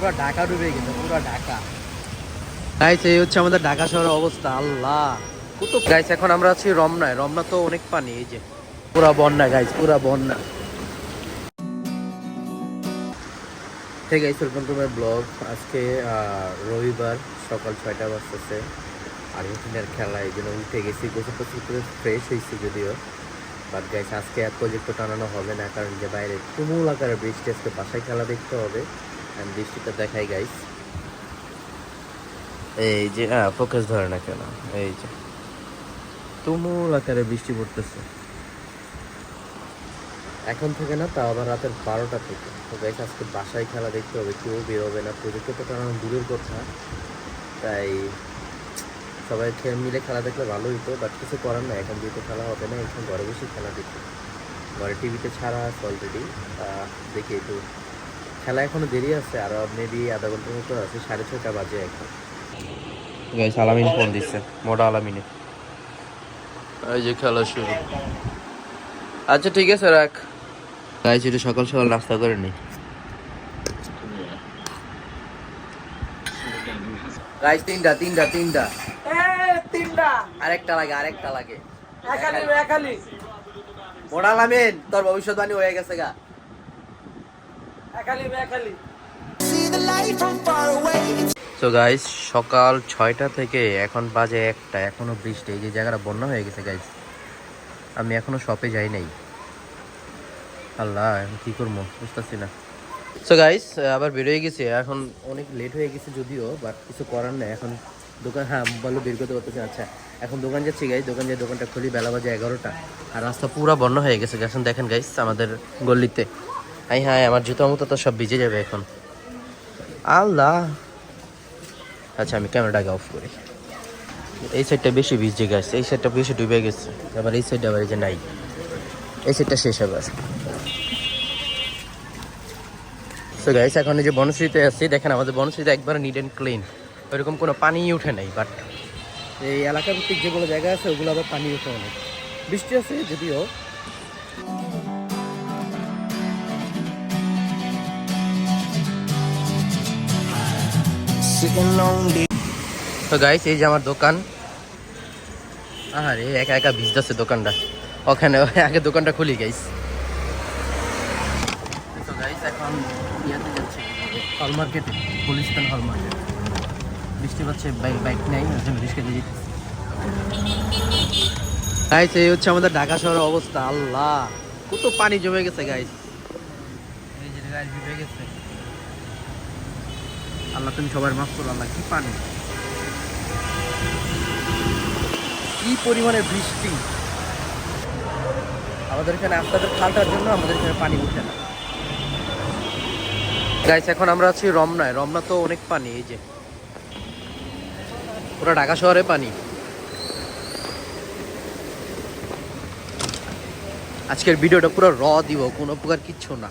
পুরো ঢাকা ডুবে গেছে, পুরো ঢাকা। গাইস এই হচ্ছে আমাদের ঢাকা শহরের অবস্থা। আল্লাহ কত গাইস, এখন আমরা আছি রমনায়। রমনা তো অনেক পানি, এই যে পুরা বন্যা গাইস, পুরা বন্যা। Hey guys, welcome to my blog. আজকে রবিবার, সকাল 6টা বাজতেছে। আর্জেন্টিনার খেলা, এই জন্য উঠে গেছি, গোসল টোসল করে ফ্রেশ হয়েছি যদিও। বাট গাইস আজকে আর প্রজেক্ট টানানো হবে না, কারণ যে বাইরে তুমুল আকারে বৃষ্টি, আজকে বাসায় খেলা দেখতে হবে। আমি বৃষ্টিটা দেখাই গাইস, এই যে ফোকাস ধরে না কেন, এই যে তুমুল আকারে বৃষ্টি পড়তেছে এখন থেকে না, তা আবার রাতের 12টা থেকে। তো গাইস আজকে বাসায় খেলা দেখতে হবে, কেউ বেরোবে না, প্রজেক্ট তো টানানো দূরের কথা। তাই সবাই মিলে খেলা দেখলে ভালো হইতো, বাট কিছু করার না, এখন যেহেতু খেলা হবে না, এখন ঘরে বসে খেলা দেখি। ঘরে টিভিতে ছাড়া আছে অলরেডি, দেখি একটু। খেলা এখনো দেরি আছে, আরো মেবি আধা ঘন্টার মতো আছে, 6:30 বাজে এখন। গাইস আলামিন ফোন দিচ্ছে, মোটা আলামিনে। এই যে খেলা শুরু। আচ্ছা ঠিক আছে, রাখ। গাইস এটা সকাল সকাল নাস্তা করে নি। গাইস তিনটা। তিনটা আরেকটা লাগে। একালি মোটা আলামিন, তোর ভবিষ্যৎবাণী হয়ে গেছে গা। একালি তো গাইস সকাল 6টা থেকে এখন বাজে 1টা, এখনো বৃষ্টি। এই যে জায়গাটা বন্যা হয়ে গেছে গাইস, আমি এখনো শপে যাই নাই। আল্লাহ এখন কি করবো বুঝতেছি না। সো গাইস আবার বেরোয় গেছে, এখন অনেক লেট হয়ে গেছে যদিও, বাট কিছু করার নেই। এখন দোকান, হ্যাঁ বললো বের করতে পারতেছি। আচ্ছা এখন দোকান যাচ্ছি গাইস, দোকানটা খুলি, বেলা বাজে 11টা, আর রাস্তা পুরা বন্ধ হয়ে গেছে। এখন দেখেন গাইস আমাদের গল্লিতে, হ্যাঁ আমার জুতো মতো তো সব ভিজে যাবে এখন। আল্লাহ, আচ্ছা আমি ক্যামেরাটাকে অফ করি। এই সাইডটা বেশি ভিজে গেছে, এই সাইডটা বেশি ডুবে গেছে, আবার এই সাইডটা আবার এই যে নাই, এই সাইডটা শেষ হবে। সো গাইস এখন এই যে বনশ্রীতে আছি, দেখেন আমাদের বনশ্রীতে একবার নিট অ্যান্ড ক্লিন, ওইরকম কোনো পানিই উঠে নাই। বাট এই এলাকা ভিত্তিক যেগুলো জায়গা আছে ওগুলো আবার পানি উঠে অনেক। বৃষ্টি আছে যদিও। তো গাইস এই যে আমার দোকান, আরে একা একা ভিজতেছে দোকানটা, ওখানে আগে দোকানটা খুলি গাইস। তো গাইস এখন ইয়াতে যাচ্ছে, হল মার্কেটে, গুলিস্তান হল মার্কেট। বৃষ্টি পাচ্ছে, বাইক নেই, ওই জন্য রিস্কে দিয়ে যেতেছি। গাইস এই হচ্ছে আমাদের ঢাকা শহরের অবস্থা। আল্লাহ কত পানি জমে গেছে গাইস, এই যে গাইস ডুবে গেছে। আল্লাহ তুমি সবার মাফ করো। আল্লাহ কি পানি, কি পরিমাণে বৃষ্টি। আমাদের এখানে আপনাদের খালটার জন্য আমাদের এখানে পানি উঠে না গাইস। এখন আমরা আছি রমনায়। রমনা তো অনেক পানি, এই যে পুরো ঢাকা শহরে পানি। আজকের ভিডিওটা পুরো দিব, কোনো প্রকার কিচ্ছু না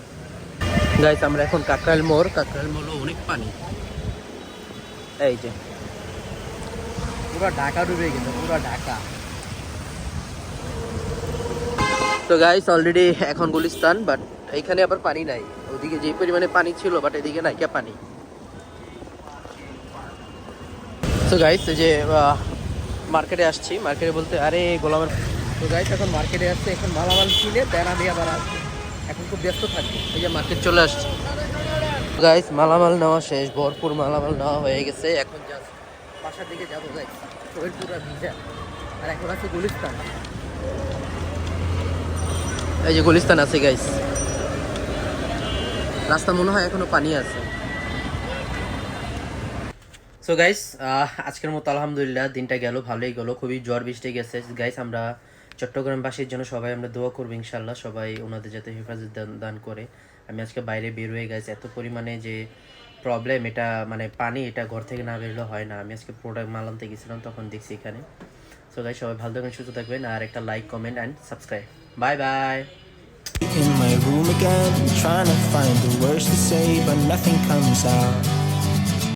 গাইস। আমরা এখন কাকরাইল মোড় অনেক পানি, এই যে পুরো ঢাকা ডুবে গেছে, পুরো ঢাকা। তো গাইস অলরেডি এখন গুলিস্তান, বাট এইখানে আবার পানি নাই। ওদিকে যে পরিমাণে পানি ছিল, বাট এদিকে নাই কে পানি। তো গাইস এই যে মার্কেটে আসছি, মার্কেটে বলতে আরে গোলামের। তো গাইস এখন মার্কেটে আসছে, এখন মালামাল কিনে দেনা দিয়ে আবার আসছে, এখন খুব ব্যস্ত থাকবে। এই যে মার্কেট চলে আসছে গাইস, মালামাল নেওয়া শেষ, ভরপুর মালামাল নেওয়া হয়ে গেছে। এখন জাস্ট বাসার দিকে যাবো গাইস, শরীর পুরো ভিজা। আর এখন আছে গুলিস্তান, এই যে গুলিস্তান আছে গাইস। রাস্তা মনে হয় এখনো পানি আছে। সো গাইস আজকের মতো আলহামদুলিল্লাহ দিনটা গেল, ভালোই গেল, খুবই ঝড় বৃষ্টি গেছে গাইস। আমরা চট্টগ্রামবাসীর জন্য সবাই আমরা দোয়া করবো ইনশাল্লাহ, সবাই ওনাদের যাতে হেফাজত দান করে। আমি আজকে বাইরে বের হয়ে গেছি, এত পরিমাণে যে প্রবলেম, এটা মানে পানি, এটা ঘর থেকে না বেরোলে হয় না। আমি আজকে প্রোডাক্ট মাল আনতে গেছিলাম, তখন দেখছি এখানে। সো গাইস সবাই ভালো থাকবেন, সুস্থ থাকবেন, আর একটা like, comment and subscribe. Bye bye. In my room again, trying to find the words to say, but nothing comes out.